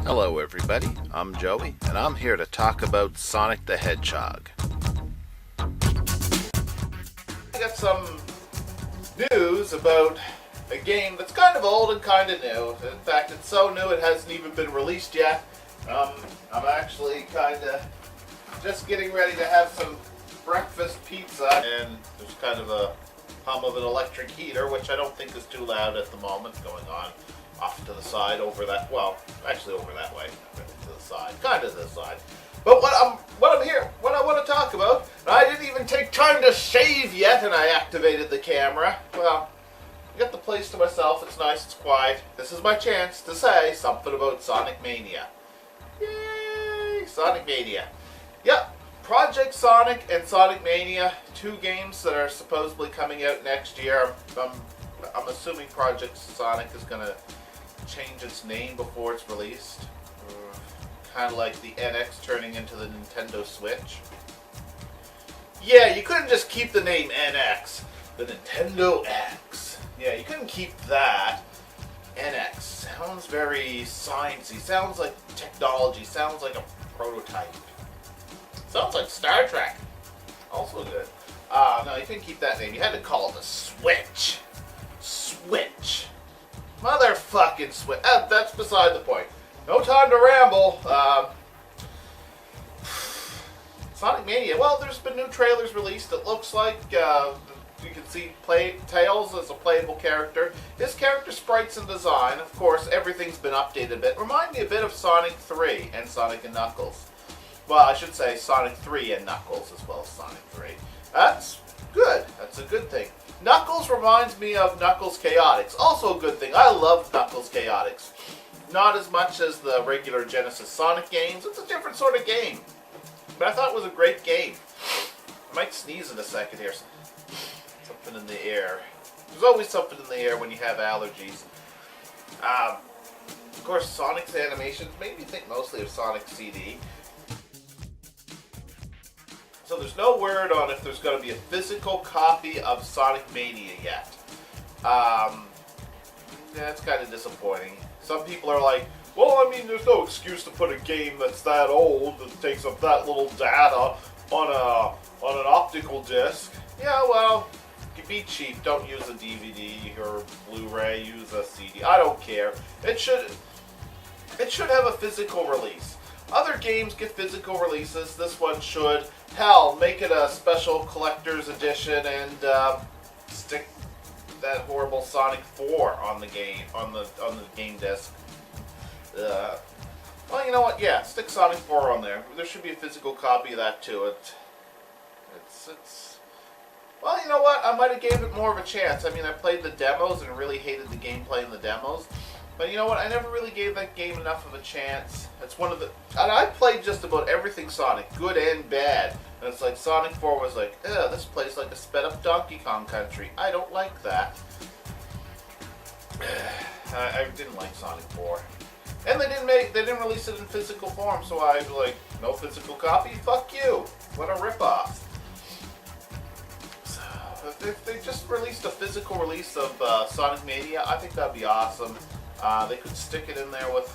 Hello everybody, I'm Joey, and I'm here to talk about Sonic the Hedgehog. I got some news about a game that's kind of old and kind of new. In fact, it's so new it hasn't even been released yet. I'm actually kind of just getting ready to have some breakfast pizza, and there's kind of a hum of an electric heater, which I don't think is too loud at the moment, going on off to the side over that, well, actually over that way, to the side, kind of this side. But what I want to talk about, and I didn't even take time to shave yet, and I activated the camera. Well, I got the place to myself, it's nice, it's quiet. This is my chance to say something about Sonic Mania. Yay, Sonic Mania. Yep, Project Sonic and Sonic Mania, two games that are supposedly coming out next year. I'm assuming Project Sonic is going to change its name before it's released. Kind of like the NX turning into the Nintendo Switch. Yeah, you couldn't just keep the name NX. The Nintendo X. Yeah, you couldn't keep that. NX sounds very sciencey. Sounds like technology. Sounds like a prototype. Sounds like Star Trek. Also good. No, you couldn't keep that name. You had to call it the Switch. Switch. Motherfucking Switch. That's beside the point. No time to ramble. Sonic Mania. Well, there's been new trailers released. It looks like you can see Tails as a playable character. His character sprites and design. Of course, everything's been updated a bit. Remind me a bit of Sonic 3 and Sonic and Knuckles. Well, I should say Sonic 3 and Knuckles as well as Sonic 3. That's good. That's a good thing. Knuckles reminds me of Knuckles Chaotix. Also a good thing. I love Knuckles Chaotix. Not as much as the regular Genesis Sonic games. It's a different sort of game. But I thought it was a great game. I might sneeze in a second here. Something in the air. There's always something in the air when you have allergies. Of course, Sonic's animations made me think mostly of Sonic CD. So there's no word on if there's going to be a physical copy of Sonic Mania yet. That's kind of disappointing. Some people are like, well, I mean, there's no excuse to put a game that's that old that takes up that little data on an optical disc. Yeah, well, be cheap. Don't use a DVD or Blu-ray. Use a CD. I don't care. It should have a physical release. Other games get physical releases. This one should. Hell, make it a special collector's edition and stick that horrible Sonic 4 on the game on the game disc. Well, you know what? Yeah, stick Sonic 4 on there. There should be a physical copy of that too. It's. Well, you know what? I might have gave it more of a chance. I mean, I played the demos and really hated the gameplay in the demos. But you know what? I never really gave that game enough of a chance. It's one of the... And I played just about everything Sonic, good and bad. And it's like Sonic 4 was like, ugh, this plays like a sped-up Donkey Kong Country. I don't like that. I didn't like Sonic 4. And they didn't release it in physical form, so I was like, no physical copy? Fuck you. What a ripoff. So, if they just released a physical release of Sonic Mania, I think that'd be awesome. They could stick it in there with,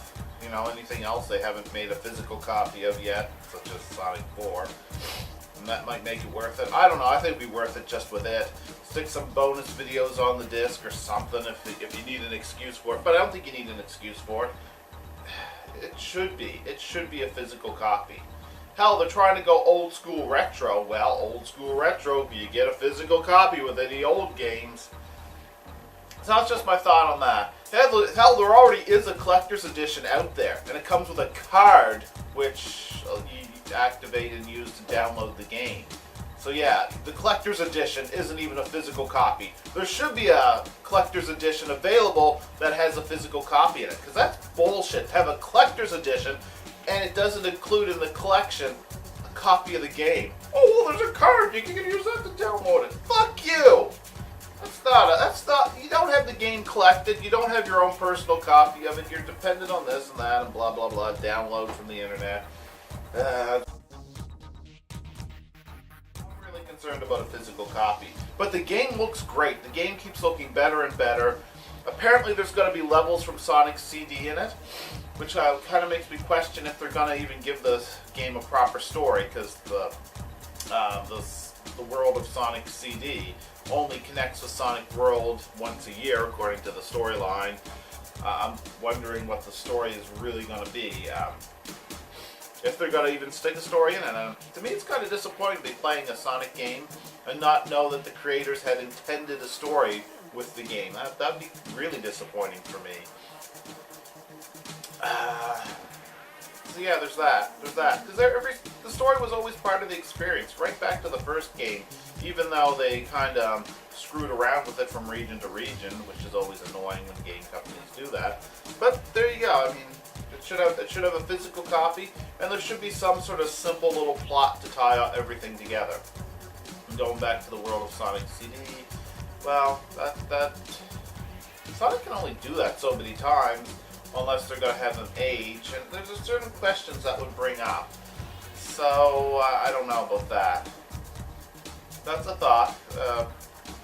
you know, anything else they haven't made a physical copy of yet, such as Sonic 4. And that might make it worth it. I don't know, I think it'd be worth it just with it. Stick some bonus videos on the disc or something if you need an excuse for it. But I don't think you need an excuse for it. It should be. It should be a physical copy. Hell, they're trying to go old school retro. Well, old school retro, you get a physical copy with any old games. So that's just my thought on that. Hell, there already is a collector's edition out there, and it comes with a card which you activate and use to download the game. So yeah, the collector's edition isn't even a physical copy. There should be a collector's edition available that has a physical copy in it, because that's bullshit. To have a collector's edition, and it doesn't include in the collection a copy of the game. Oh, well, there's a card. You can use that to download it. Fuck you! That's not, you don't have the game collected, you don't have your own personal copy of it, you're dependent on this and that and blah blah blah, download from the internet. I'm really concerned about a physical copy. But the game looks great, the game keeps looking better and better. Apparently there's going to be levels from Sonic CD in it. which kind of makes me question if they're gonna even give the game a proper story, because the world of Sonic CD only connects with Sonic World once a year, according to the storyline. I'm wondering what the story is really going to be. If they're going to even stick a story in it. To me, it's kind of disappointing to be playing a Sonic game and not know that the creators had intended a story with the game. That'd be really disappointing for me. So yeah, there's that. Because the story was always part of the experience, right back to the first game, even though they kind of screwed around with it from region to region, which is always annoying when game companies do that. But there you go. I mean, it should have a physical copy, and there should be some sort of simple little plot to tie everything together. And going back to the world of Sonic CD, well, that Sonic can only do that so many times, unless they're going to have them age, and there's certain questions that would bring up. So, I don't know about that. That's a thought.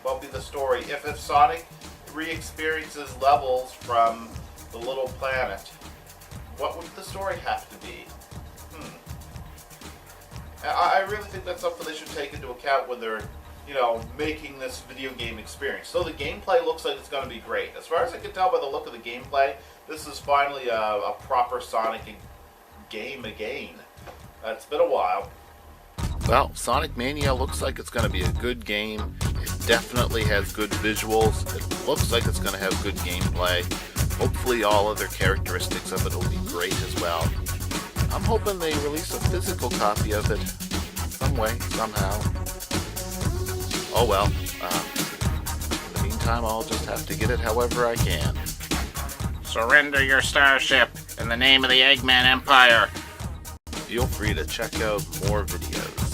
What will be the story? If Sonic re-experiences levels from the little planet, what would the story have to be? I really think that's something they should take into account when they're, making this video game experience. So the gameplay looks like it's going to be great. As far as I can tell by the look of the gameplay, this is finally a proper Sonic game again. It's been a while. Well, Sonic Mania looks like it's going to be a good game. It definitely has good visuals. It looks like it's going to have good gameplay. Hopefully all other characteristics of it will be great as well. I'm hoping they release a physical copy of it some way, somehow. Oh well. In the meantime, I'll just have to get it however I can. Surrender your starship in the name of the Eggman Empire. Feel free to check out more videos.